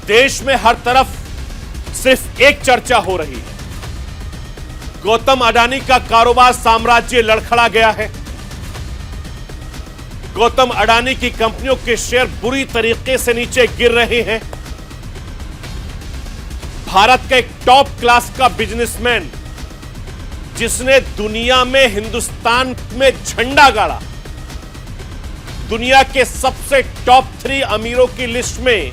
देश में हर तरफ सिर्फ एक चर्चा हो रही है। गौतम अडानी का कारोबार साम्राज्य लड़खड़ा गया है। गौतम अडानी की कंपनियों के शेयर बुरी तरीके से नीचे गिर रहे हैं। भारत का एक टॉप क्लास का बिजनेसमैन, जिसने दुनिया में हिंदुस्तान में झंडा गाड़ा, दुनिया के सबसे टॉप 3 अमीरों की लिस्ट में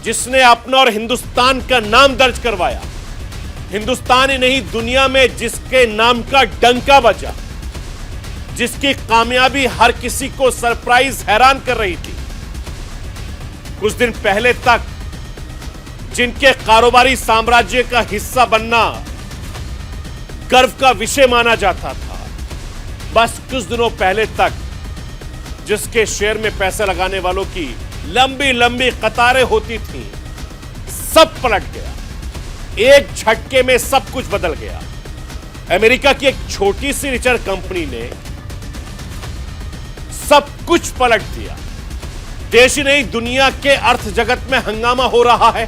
जिसने अपना और हिंदुस्तान का नाम दर्ज करवाया, हिंदुस्तान ही नहीं दुनिया में जिसके नाम का डंका बजा, जिसकी कामयाबी हर किसी को सरप्राइज हैरान कर रही थी। कुछ दिन पहले तक जिनके कारोबारी साम्राज्य का हिस्सा बनना गर्व का विषय माना जाता था, बस कुछ दिनों पहले तक जिसके शेयर में पैसे लगाने वालों की लंबी लंबी कतारें होती थीं, सब पलट गया। एक झटके में सब कुछ बदल गया। अमेरिका की एक छोटी सी रिसर्च कंपनी ने सब कुछ पलट दिया। देश ही नहीं दुनिया के अर्थ जगत में हंगामा हो रहा है।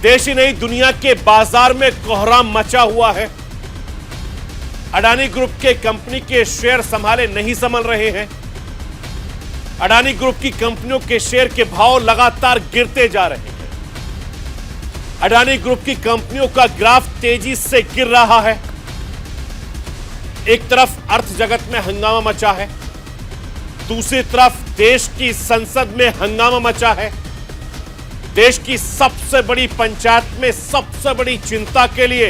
देश ही नहीं दुनिया के बाजार में कोहराम मचा हुआ है। अडानी ग्रुप के कंपनी के शेयर संभाले नहीं संभल रहे हैं। अडानी ग्रुप की कंपनियों के शेयर के भाव लगातार गिरते जा रहे हैं। अडानी ग्रुप की कंपनियों का ग्राफ तेजी से गिर रहा है। एक तरफ अर्थ जगत में हंगामा मचा है, दूसरी तरफ देश की संसद में हंगामा मचा है। देश की सबसे बड़ी पंचायत में सबसे बड़ी चिंता के लिए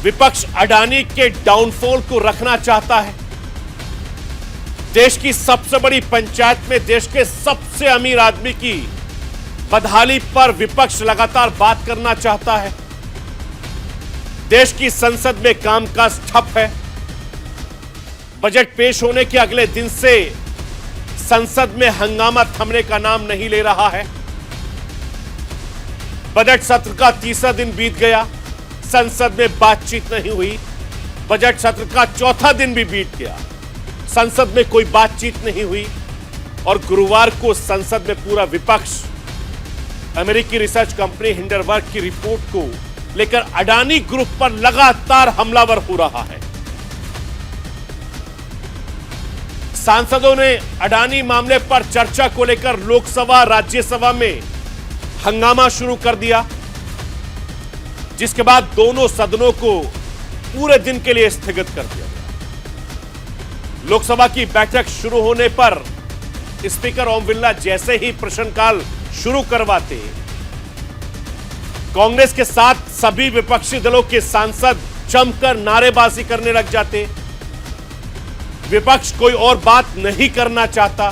विपक्ष अडानी के डाउनफॉल को रखना चाहता है। देश की सबसे बड़ी पंचायत में देश के सबसे अमीर आदमी की बदहाली पर विपक्ष लगातार बात करना चाहता है। देश की संसद में कामकाज ठप है। बजट पेश होने के अगले दिन से संसद में हंगामा थमने का नाम नहीं ले रहा है। बजट सत्र का तीसरा दिन बीत गया, संसद में बातचीत नहीं हुई। बजट सत्र का चौथा दिन भी बीत गया, संसद में कोई बातचीत नहीं हुई। और गुरुवार को संसद में पूरा विपक्ष अमेरिकी रिसर्च कंपनी हिंडरबर्ग की रिपोर्ट को लेकर अडानी ग्रुप पर लगातार हमलावर हो रहा है। सांसदों ने अडानी मामले पर चर्चा को लेकर लोकसभा राज्यसभा में हंगामा शुरू कर दिया, जिसके बाद दोनों सदनों को पूरे दिन के लिए स्थगित कर दिया गया। लोकसभा की बैठक शुरू होने पर स्पीकर ओम बिरला जैसे ही प्रश्नकाल शुरू करवाते, कांग्रेस के साथ सभी विपक्षी दलों के सांसद जमकर नारेबाजी करने लग जाते। विपक्ष कोई और बात नहीं करना चाहता।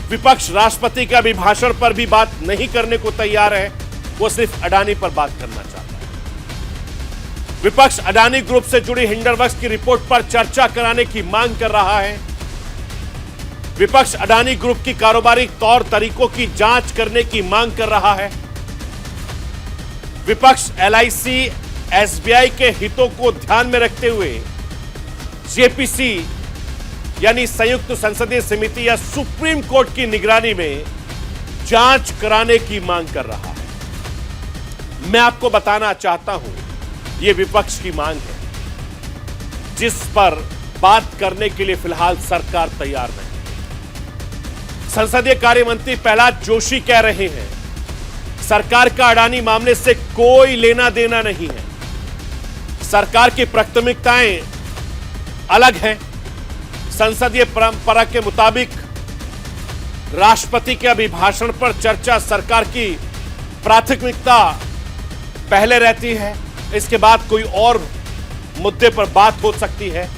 विपक्ष राष्ट्रपति के अभिभाषण पर भी बात नहीं करने को तैयार है, वो सिर्फ अडानी पर बात करना चाहता है। विपक्ष अडानी ग्रुप से जुड़ी हिंडरबर्ग की रिपोर्ट पर चर्चा कराने की मांग कर रहा है। विपक्ष अडानी ग्रुप की कारोबारी तौर तरीकों की जांच करने की मांग कर रहा है। विपक्ष एलआईसी, एसबीआई के हितों को ध्यान में रखते हुए जेपीसी यानी संयुक्त संसदीय समिति या सुप्रीम कोर्ट की निगरानी में जांच कराने की मांग कर रहा है। मैं आपको बताना चाहता हूं, यह विपक्ष की मांग है, जिस पर बात करने के लिए फिलहाल सरकार तैयार नहीं। संसदीय कार्य मंत्री प्रहलाद जोशी कह रहे हैं, सरकार का अडानी मामले से कोई लेना देना नहीं है। सरकार की प्राथमिकताएं अलग हैं। संसदीय परंपरा के मुताबिक राष्ट्रपति के अभिभाषण पर चर्चा सरकार की प्राथमिकता पहले रहती है। इसके बाद कोई और मुद्दे पर बात हो सकती है।